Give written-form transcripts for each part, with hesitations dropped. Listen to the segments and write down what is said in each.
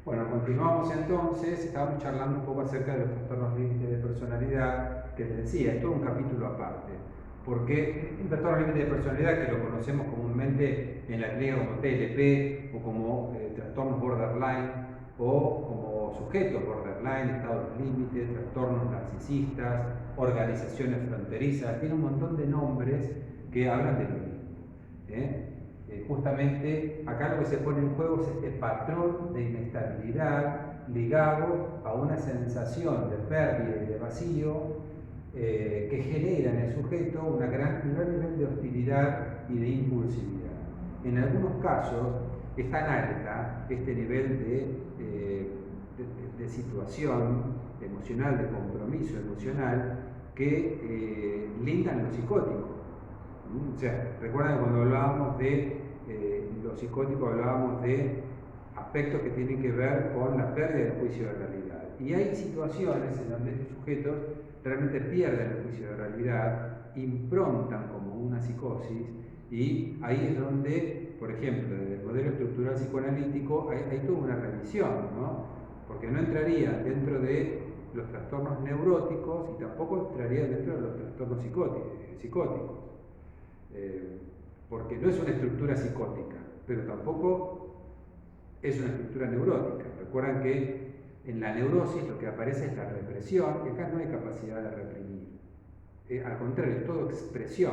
Bueno, continuamos entonces, estábamos charlando un poco acerca de los trastornos límite de personalidad, que les decía, es todo un capítulo aparte, porque un trastorno límite de personalidad que lo conocemos comúnmente en la clínica como TLP o como trastornos borderline o como sujetos borderline, estados límite, trastornos narcisistas, organizaciones fronterizas, tiene un montón de nombres que hablan de lo mismo. Justamente acá lo que se pone en juego es este patrón de inestabilidad ligado a una sensación de pérdida y de vacío que genera en el sujeto un gran nivel de hostilidad y de impulsividad. En algunos casos es tan alta este nivel de situación emocional, de compromiso emocional, que lindan lo psicótico. O sea, recuerdan cuando hablábamos de los psicóticos, hablábamos de aspectos que tienen que ver con la pérdida del juicio de realidad. Y hay situaciones en donde estos sujetos realmente pierden el juicio de realidad, improntan como una psicosis, y ahí es donde, por ejemplo, desde el modelo estructural psicoanalítico hay toda una revisión, ¿no? Porque no entraría dentro de los trastornos neuróticos y tampoco entraría dentro de los trastornos psicóticos. Porque no es una estructura psicótica, pero tampoco es una estructura neurótica. Recuerdan que en la neurosis lo que aparece es la represión, y acá no hay capacidad de reprimir. Al contrario, es todo expresión.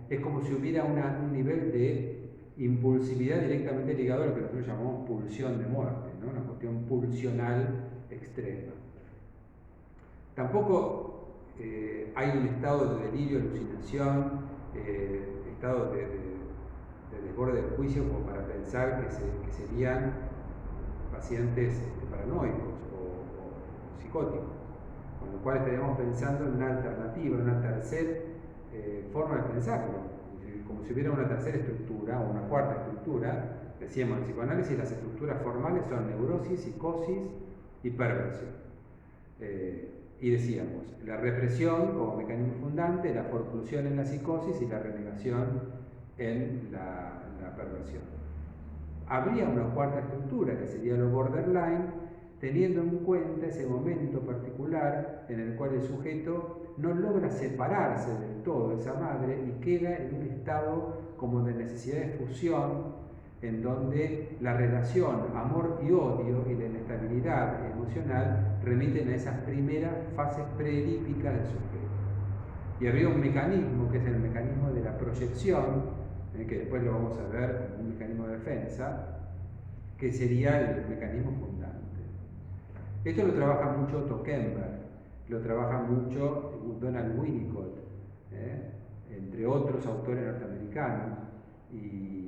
Es como si hubiera un nivel de impulsividad directamente ligado a lo que nosotros llamamos pulsión de muerte, ¿no? Una cuestión pulsional extrema. Tampoco hay un estado de delirio, alucinación, estado de desborde del juicio como para pensar que serían pacientes paranoicos o psicóticos, con lo cual estaríamos pensando en una alternativa, en una tercera forma de pensarlo, como si hubiera una tercera estructura o una cuarta estructura. Decíamos en psicoanálisis las estructuras formales son neurosis, psicosis y perversión. Y decíamos, la represión como mecanismo fundante, la forclusión en la psicosis y la renegación en la perversión. Habría una cuarta estructura que sería lo borderline, teniendo en cuenta ese momento particular en el cual el sujeto no logra separarse del todo de esa madre y queda en un estado como de necesidad de fusión, en donde la relación amor y odio y la inestabilidad emocional remiten a esas primeras fases preedípicas del sujeto. Y habría un mecanismo que es el mecanismo de la proyección, que después lo vamos a ver como un mecanismo de defensa, que sería el mecanismo fundante. Esto lo trabaja mucho Tokenberg, lo trabaja mucho Donald Winnicott, entre otros autores norteamericanos y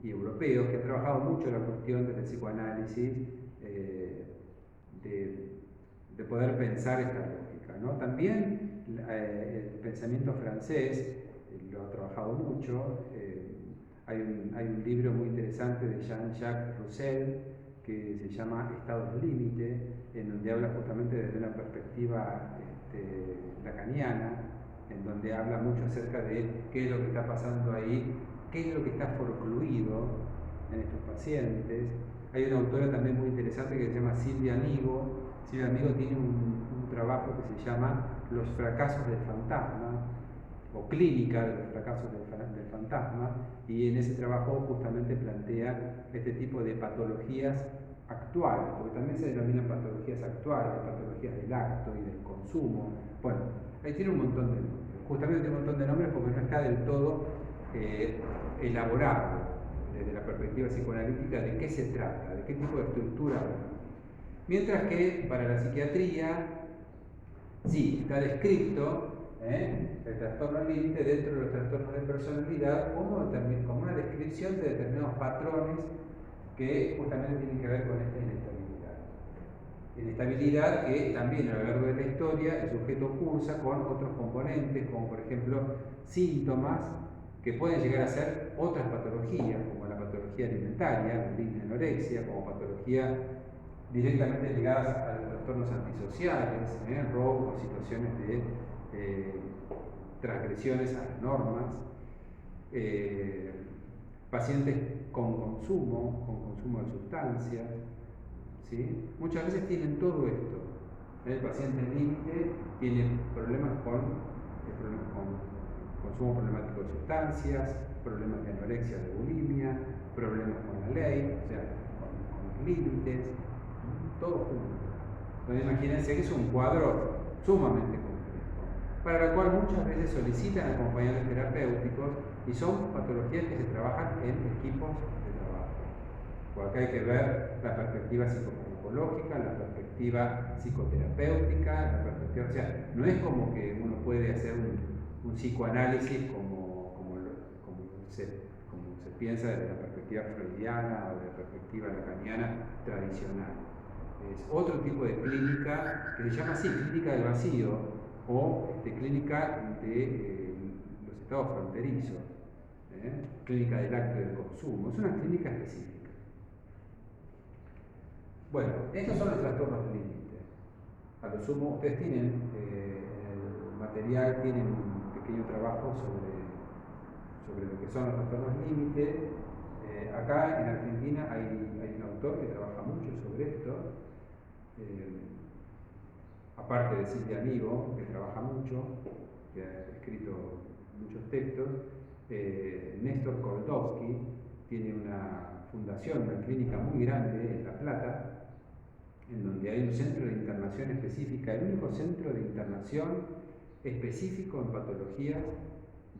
europeos que han trabajado mucho la cuestión del psicoanálisis, de poder pensar esta lógica, ¿no? También el pensamiento francés lo ha trabajado mucho. Hay un libro muy interesante de Jean-Jacques Roussel que se llama Estados límite, en donde habla justamente desde una perspectiva lacaniana, en donde habla mucho acerca de qué es lo que está pasando ahí, qué es lo que está forcluido en estos pacientes. Hay una autora también muy interesante que se llama Silvia Amigo. Silvia Amigo tiene un trabajo que se llama Los fracasos del fantasma, o clínica de los fracasos del fantasma, y en ese trabajo justamente plantea este tipo de patologías actuales, porque también se denominan patologías actuales, patologías del acto y del consumo. Bueno, ahí tiene un montón de nombres, justamente tiene un montón de nombres porque no está del todo elaborado desde la perspectiva psicoanalítica de qué se trata, de qué tipo de estructura hablamos. Mientras que para la psiquiatría sí, está descrito el trastorno límite dentro de los trastornos de personalidad como una descripción de determinados patrones que justamente tienen que ver con esta inestabilidad. Inestabilidad que también a lo largo de la historia el sujeto cursa con otros componentes, como por ejemplo síntomas que pueden llegar a ser otras patologías, como la patología alimentaria, bulimia, anorexia, como patología directamente ligadas a los trastornos antisociales, robo, situaciones de transgresiones a las normas, pacientes con consumo de sustancias, ¿sí? Muchas veces tienen todo esto. El paciente límite tiene problemas con consumo problemático de sustancias, problemas de anorexia, de bulimia, problemas con la ley, o sea, con los límites, todo junto. Entonces imagínense que es un cuadro sumamente complejo, para el cual muchas veces solicitan acompañantes terapéuticos y son patologías que se trabajan en equipos de trabajo. Por acá hay que ver la perspectiva psicofarmacológica, la perspectiva psicoterapéutica, la perspectiva, o sea, no es como que uno puede hacer un psicoanálisis como se piensa desde la perspectiva freudiana o de la perspectiva lacaniana tradicional. Es otro tipo de clínica que se llama así, clínica del vacío o clínica de los estados fronterizos, clínica del acto del consumo. Es una clínica específica. Bueno, estos son los trastornos límite. A lo sumo, ustedes tienen en el material, tienen un pequeño trabajo sobre lo que son los trastornos límite. Acá en Argentina hay un autor que trabaja mucho sobre esto, aparte de Silvia Amigo, que trabaja mucho, que ha escrito muchos textos. Néstor Koldovsky tiene una fundación, una clínica muy grande en La Plata, en donde hay un centro de internación específica, el único centro de internación específico en patologías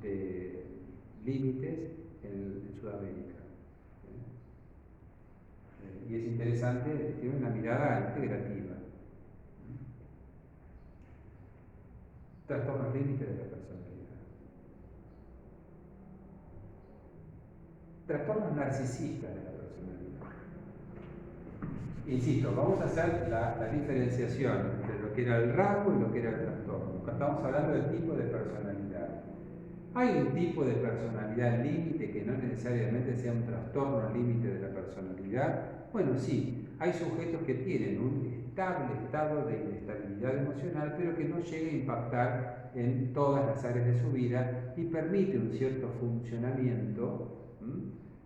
de límites en Sudamérica. Y es interesante, tiene una mirada integrativa. Trastornos límites de la personalidad. Trastornos narcisistas de la personalidad. Insisto, vamos a hacer la diferenciación entre lo que era el rasgo y lo que era el trastorno. Estamos hablando del tipo de personalidad. ¿Hay un tipo de personalidad límite que no necesariamente sea un trastorno límite de la personalidad? Bueno, sí, hay sujetos que tienen un estable estado de inestabilidad emocional, pero que no llega a impactar en todas las áreas de su vida y permite un cierto funcionamiento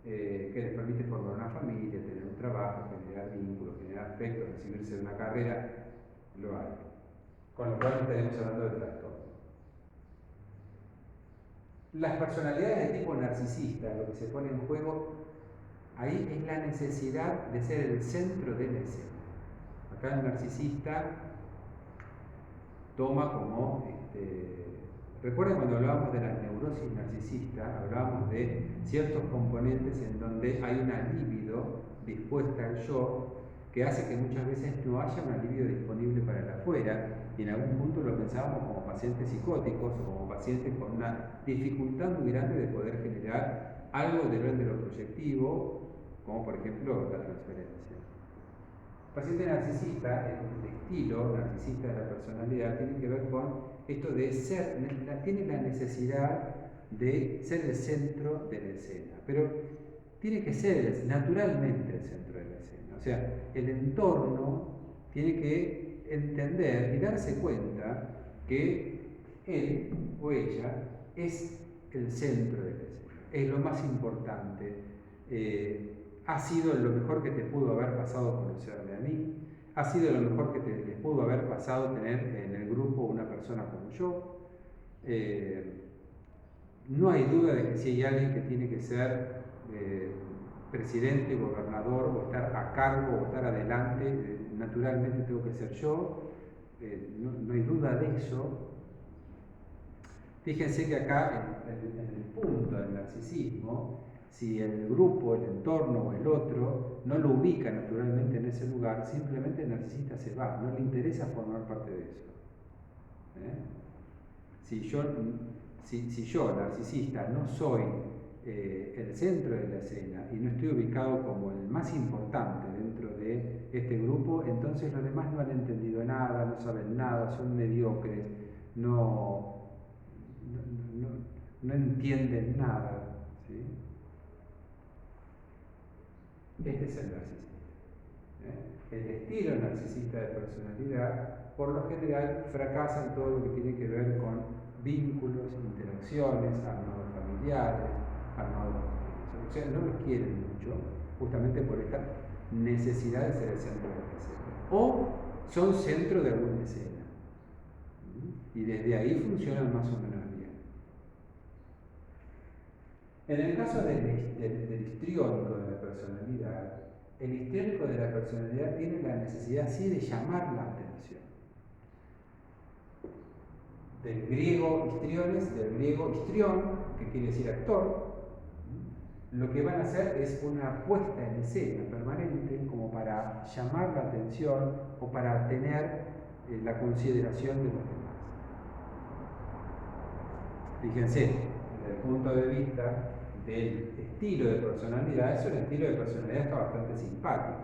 que les permite formar una familia, tener un trabajo, generar vínculos, generar afecto, recibirse de una carrera, lo hay. Con lo cual estaremos hablando de trastorno. Las personalidades de tipo narcisista, lo que se pone en juego ahí es la necesidad de ser el centro de la escena. Acá el narcisista toma como, recuerden cuando hablábamos de la neurosis narcisista, hablábamos de ciertos componentes en donde hay una libido dispuesta al yo, que hace que muchas veces no haya una libido disponible para el afuera, y en algún punto lo pensábamos como pacientes psicóticos o como pacientes con una dificultad muy grande de poder generar algo del orden de lo proyectivo, como por ejemplo la transferencia. El paciente narcisista, el estilo narcisista de la personalidad, tiene que ver con esto de ser, tiene la necesidad de ser el centro de la escena, pero tiene que ser naturalmente el centro de la escena. O sea, el entorno tiene que entender y darse cuenta que él o ella es el centro de la escena, es lo más importante. Ha sido lo mejor que te pudo haber pasado conocerme a mí, ha sido lo mejor que les pudo haber pasado tener en el grupo una persona como yo. No hay duda de que si hay alguien que tiene que ser presidente, gobernador, o estar a cargo, o estar adelante, naturalmente tengo que ser yo. No hay duda de eso. Fíjense que acá, en el punto del narcisismo, si el grupo, el entorno o el otro no lo ubica naturalmente en ese lugar, simplemente el narcisista se va, no le interesa formar parte de eso. Si yo, narcisista, no soy el centro de la escena y no estoy ubicado como el más importante dentro de este grupo, entonces los demás no han entendido nada, no saben nada, son mediocres, no entienden nada. ¿Sí? Este es el narcisista. El estilo narcisista de personalidad, por lo general, fracasa en todo lo que tiene que ver con vínculos, interacciones, armados familiares, armados sea, no los quieren mucho, justamente por esta necesidad de ser el centro de la escena. O son centro de alguna escena. Y desde ahí funcionan más o menos bien. En el caso del histriónico de la personalidad, el histriónico de la personalidad tiene la necesidad sí de llamar la atención. Del griego histriones, del griego histrión, que quiere decir actor, lo que van a hacer es una puesta en escena permanente como para llamar la atención o para tener la consideración de los demás. Fíjense, desde el punto de vista del estilo de personalidad, eso el estilo de personalidad está bastante simpático.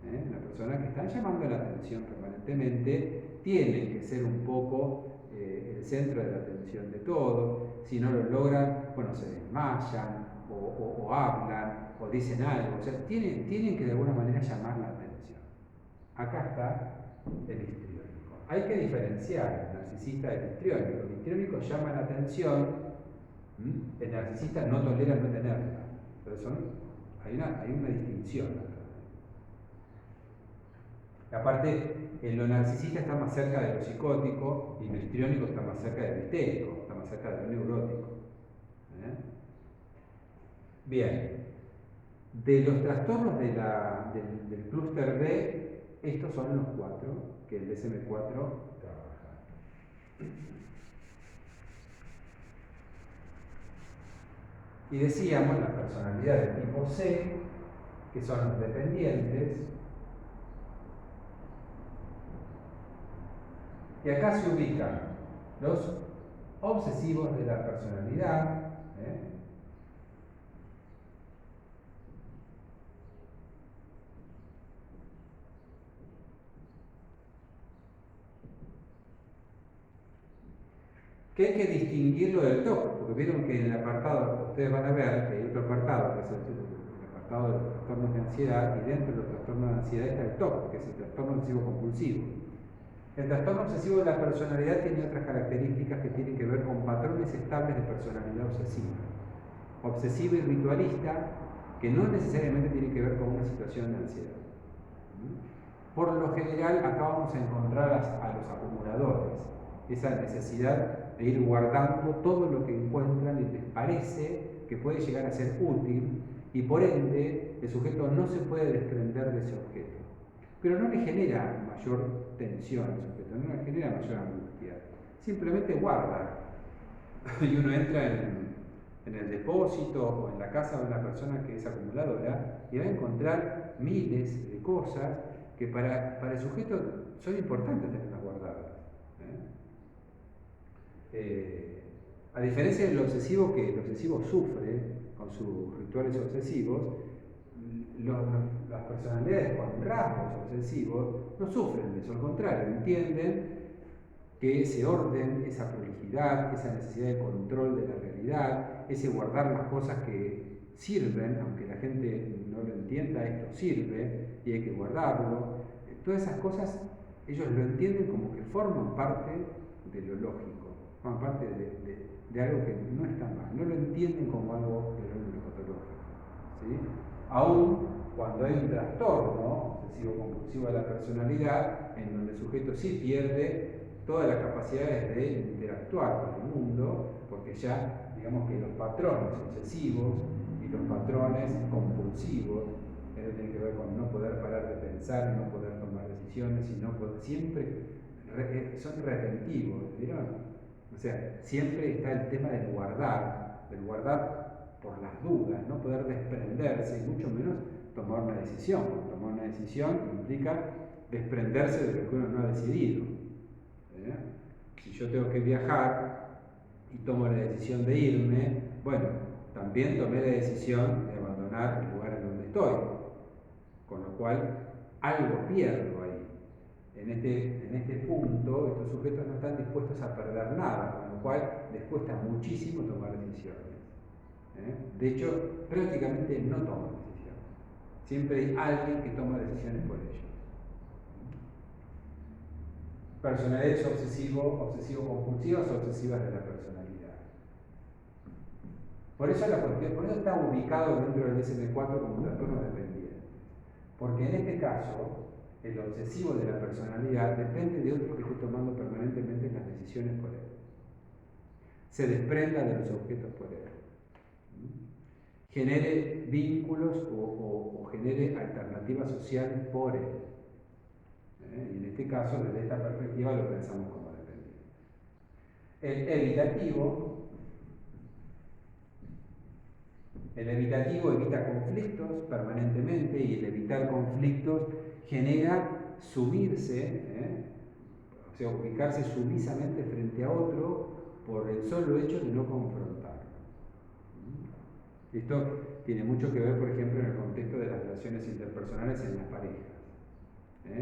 Las personas que están llamando la atención permanentemente tienen que ser un poco el centro de la atención de todo. Si no lo logran, bueno, se desmayan o hablan o dicen algo. O sea, tienen que de alguna manera llamar la atención. Acá está el histriónico. Hay que diferenciar el narcisista del histriónico. El histriónico llama la atención, el narcisista no tolera no tenerla. Entonces hay una distinción. Aparte, lo narcisista está más cerca de lo psicótico y lo histriónico está más cerca de lo histérico, está más cerca de lo neurótico. Bien, de los trastornos del clúster B, estos son los 4 que el DSM-4 trabaja. Y decíamos la personalidad del tipo C, que son los dependientes. Y acá se ubican los obsesivos de la personalidad, que hay que distinguirlo del TOC, porque vieron que en el apartado, ustedes van a ver que hay otro apartado, que es el apartado de los trastornos de ansiedad, y dentro de los trastornos de ansiedad está el TOC, que es el trastorno obsesivo compulsivo. El trastorno obsesivo de la personalidad tiene otras características que tienen que ver con patrones estables de personalidad obsesiva. Obsesivo y ritualista, que no necesariamente tiene que ver con una situación de ansiedad. Por lo general, acá vamos a encontrar a los acumuladores, esa necesidad de ir guardando todo lo que encuentran y les parece que puede llegar a ser útil, y por ende el sujeto no se puede desprender de ese objeto. Pero no le genera mayor tensión al sujeto, no le genera mayor angustia, simplemente guarda. Y uno entra en el depósito o en la casa de una persona que es acumuladora y va a encontrar miles de cosas que para el sujeto son importantes tenerlas guardadas. A diferencia del obsesivo, que el obsesivo sufre con sus rituales obsesivos, las personalidades con rasgos obsesivos no sufren de eso, al contrario, entienden que ese orden, esa prolijidad, esa necesidad de control de la realidad, ese guardar las cosas que sirven, aunque la gente no lo entienda, esto sirve y hay que guardarlo, todas esas cosas ellos lo entienden como que forman parte de lo lógico, forman parte de algo que no está mal, no lo entienden como algo de lo patológico, ¿sí? Aún cuando hay un trastorno obsesivo-compulsivo de la personalidad, en donde el sujeto sí pierde todas las capacidades de interactuar con el mundo, porque ya, digamos que los patrones obsesivos y los patrones compulsivos, eso tiene que ver con no poder parar de pensar, no poder tomar decisiones, y no poder, siempre son retentivos, ¿vieron? O sea, siempre está el tema del guardar por las dudas, no poder desprenderse, y mucho menos tomar una decisión. Tomar una decisión implica desprenderse de lo que uno no ha decidido. Si yo tengo que viajar y tomo la decisión de irme, bueno, también tomé la decisión de abandonar el lugar en donde estoy, con lo cual algo pierdo ahí. En este punto, estos sujetos no están dispuestos a perder nada, con lo cual les cuesta muchísimo tomar decisiones. De hecho, prácticamente no toman decisiones. Siempre hay alguien que toma decisiones por ellos. Personalidades obsesivo-compulsivas o obsesivas de la personalidad. Por eso la cuestión, por eso está ubicado dentro del DSM-4 como un trastorno dependiente. Porque en este caso, el obsesivo de la personalidad depende de otro que esté tomando permanentemente las decisiones por él. Se desprenda de los objetos por él. Genere vínculos o genere alternativas sociales por él. Y en este caso, desde esta perspectiva, lo pensamos como dependiente. El evitativo evita conflictos permanentemente, y el evitar conflictos genera subirse, o sea, ubicarse sumisamente frente a otro por el solo hecho de no confrontar. Esto tiene mucho que ver, por ejemplo, en el contexto de las relaciones interpersonales en las parejas.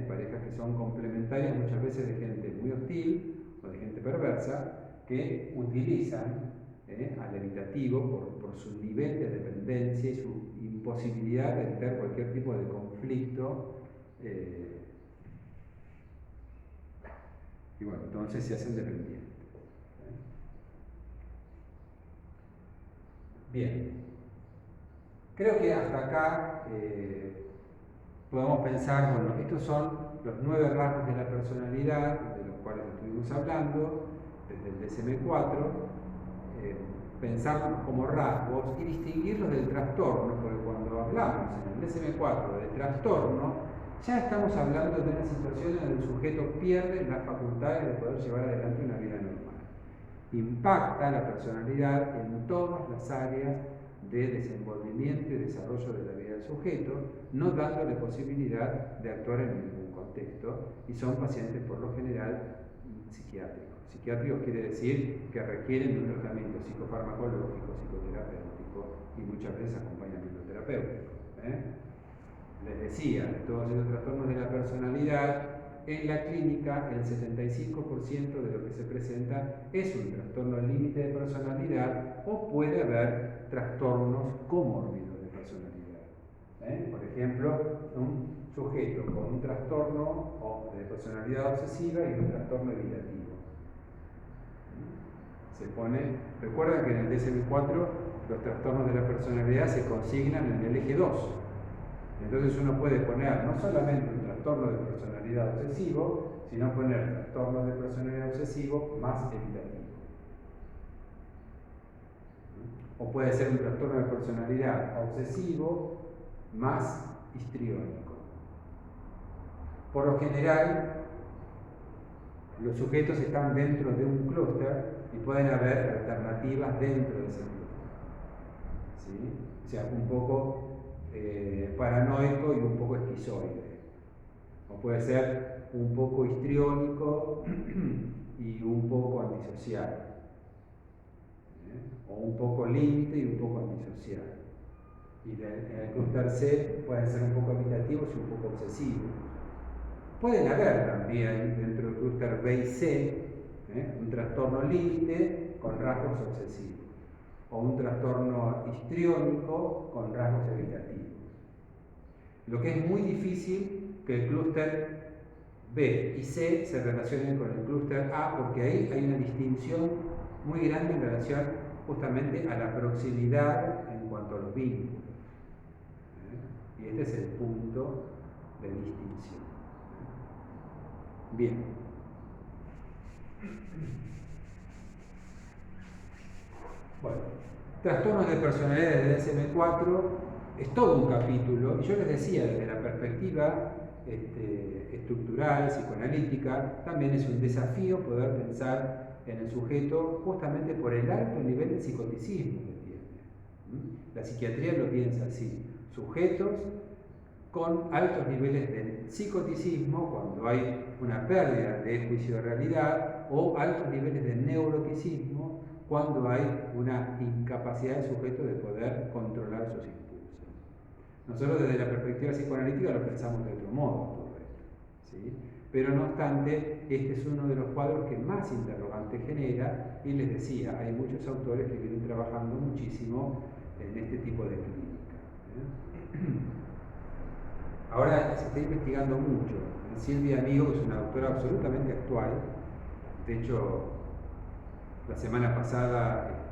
Parejas que son complementarias muchas veces de gente muy hostil o de gente perversa, que utilizan al evitativo por su nivel de dependencia y su imposibilidad de evitar cualquier tipo de conflicto. Y bueno, entonces se hacen dependientes. Bien, creo que hasta acá podemos pensar, bueno, estos son los 9 rasgos de la personalidad de los cuales estuvimos hablando desde el DSM-4. Pensarlos como rasgos y distinguirlos del trastorno, porque cuando hablamos en el DSM-4 del trastorno, ya estamos hablando de una situación en la que el sujeto pierde las facultades de poder llevar adelante una vida normal. Impacta la personalidad en todas las áreas de desenvolvimiento y desarrollo de la vida del sujeto, no dándole posibilidad de actuar en ningún contexto, y son pacientes por lo general psiquiátricos. Psiquiátricos quiere decir que requieren de un tratamiento psicofarmacológico, psicoterapéutico y muchas veces acompañamiento terapéutico. Les decía, de todos esos trastornos de la personalidad, en la clínica el 75% de lo que se presenta es un trastorno límite de personalidad, o puede haber trastornos comórbidos de personalidad. Por ejemplo, un sujeto con un trastorno de personalidad obsesiva y un trastorno evitativo. Recuerden que en el DSM-4 los trastornos de la personalidad se consignan en el eje 2. Entonces uno puede poner no solamente un trastorno de personalidad obsesivo, sino poner trastorno de personalidad obsesivo más evitativo. O puede ser un trastorno de personalidad obsesivo más histriónico. Por lo general, los sujetos están dentro de un clúster y pueden haber alternativas dentro de ese clúster. ¿Sí? O sea, un poco paranoico y un poco esquizoide. O puede ser un poco histriónico y un poco antisocial. O un poco límite y un poco antisocial. Y en el clúster C pueden ser un poco evitativos y un poco obsesivos. Pueden haber también dentro del clúster B y C un trastorno límite con rasgos obsesivos, o un trastorno histriónico con rasgos evitativos. Lo que es muy difícil que el clúster B y C se relacionen con el clúster A, porque ahí hay una distinción muy grande en relación justamente a la proximidad en cuanto a los vínculos. Y este es el punto de distinción. Bien. Bueno, trastornos de personalidad del DSM-4 es todo un capítulo, y yo les decía, desde la perspectiva estructural, psicoanalítica, también es un desafío poder pensar en el sujeto justamente por el alto nivel de psicoticismo que tiene. La psiquiatría lo piensa así: sujetos con altos niveles de psicoticismo cuando hay una pérdida de juicio de realidad, o altos niveles de neuroticismo cuando hay una incapacidad del sujeto de poder controlar sus impulsos. Nosotros desde la perspectiva psicoanalítica lo pensamos de otro modo todo esto, ¿sí? Pero no obstante, este es uno de los cuadros que más interrogantes genera, y les decía, hay muchos autores que vienen trabajando muchísimo en este tipo de clínica. Ahora se está investigando mucho. Silvia Amigo, que es una doctora absolutamente actual, de hecho, la semana pasada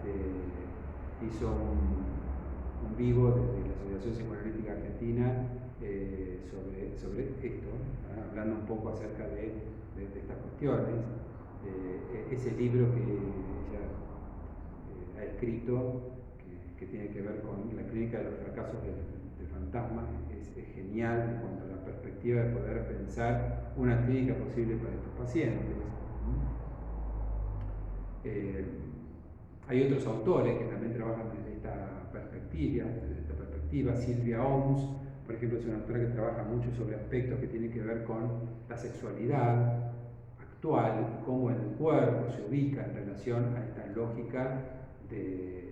hizo un vivo desde la Asociación Psicoanalítica Argentina sobre esto, ¿no? Hablando un poco acerca de estas cuestiones. Ese libro que ella ha escrito, que tiene que ver con la clínica de los fracasos del fantasma, es genial en cuanto a la perspectiva de poder pensar una clínica posible para estos pacientes. Hay otros autores que también trabajan desde esta perspectiva. Silvia Oms, por ejemplo, es una autora que trabaja mucho sobre aspectos que tienen que ver con la sexualidad actual y cómo el cuerpo se ubica en relación a esta lógica de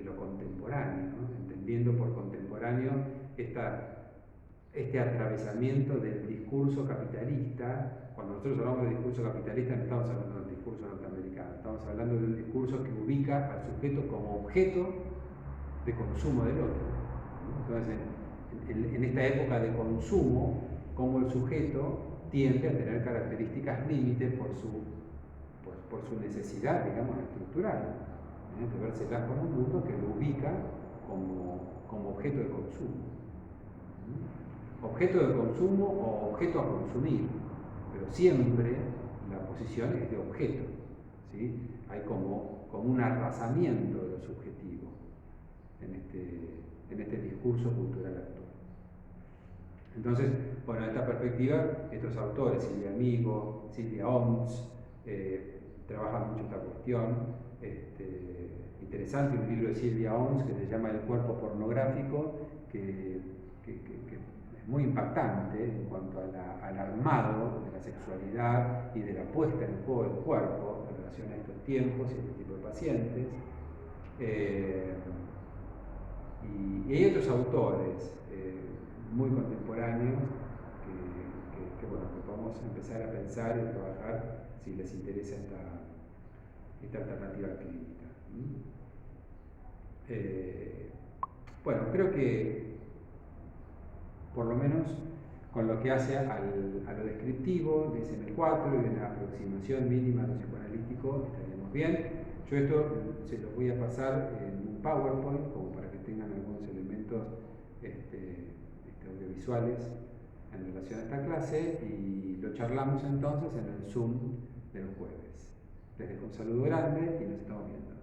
lo contemporáneo, ¿no? Entendiendo por contemporáneo este atravesamiento del discurso capitalista. Cuando nosotros hablamos de discurso capitalista no estamos hablando del discurso norteamericano, estamos hablando de un discurso que ubica al sujeto como objeto de consumo del otro. Entonces, en esta época de consumo, como el sujeto tiende a tener características límites por su necesidad, digamos, estructural, de verse como un mundo que lo ubica como objeto de consumo. Objeto de consumo o objeto a consumir, pero siempre la posición es de objeto, ¿sí? Hay como un arrasamiento de lo subjetivo en este discurso cultural actual. Entonces, bueno, en esta perspectiva, estos autores, Silvia Amigo, Silvia Oms, trabajan mucho esta cuestión. Interesante un libro de Silvia Oms que se llama El cuerpo pornográfico, que es muy impactante en cuanto al armado de la sexualidad y de la puesta en juego del cuerpo en relación a estos tiempos y a este tipo de pacientes. Y hay otros autores muy contemporáneos que podemos empezar a pensar y a trabajar si les interesa esta alternativa clínica. Bueno, creo que por lo menos con lo que hace a lo descriptivo de SM4 y de la aproximación mínima de lo psicoanalítico estaríamos bien. Yo esto se lo voy a pasar en un PowerPoint como para que tengan algunos elementos audiovisuales en relación a esta clase y lo charlamos entonces en el Zoom del jueves. Les dejo un saludo grande y nos estamos viendo.